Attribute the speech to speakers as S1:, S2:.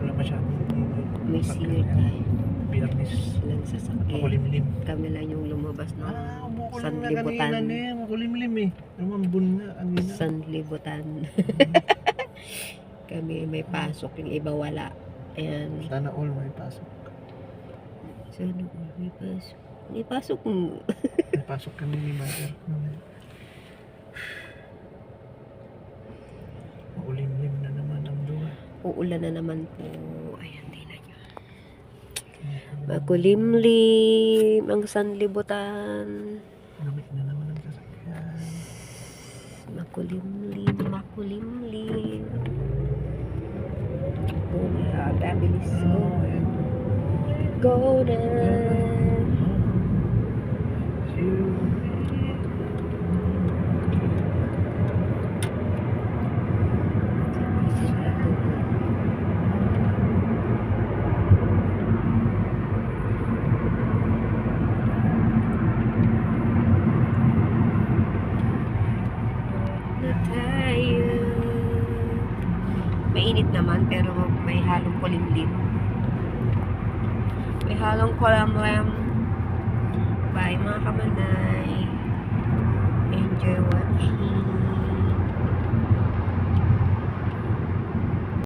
S1: Wala masyadong
S2: May singer tayo.
S1: Biyernes.
S2: Silang sasakyan.
S1: Makulimlim.
S2: Kami lang yung lumabas ng
S1: Umukulim na
S2: sanlibutan.
S1: kanina eh. Makulimlim eh. Lumambun nga kanina.
S2: Sanlibutan. Kami may pasok, yung iba wala. Ayan.
S1: Sana all may pasok.
S2: Sana all may pasok. May pasok mo.
S1: May pasok kami ni Mother. Makulimlim na naman ang lugar.
S2: Uulan na naman po. Ayan, tingnan nyo. Makulimlim ang sanlibutan.
S1: Lamig na naman ang sasakyan.
S2: Makulimlim, makulimlim. Oh my God, bilis ko. Go na. Mainit naman pero may halong kulimlim. May halong kulamlam. Bye mga kamanay. Enjoy watching.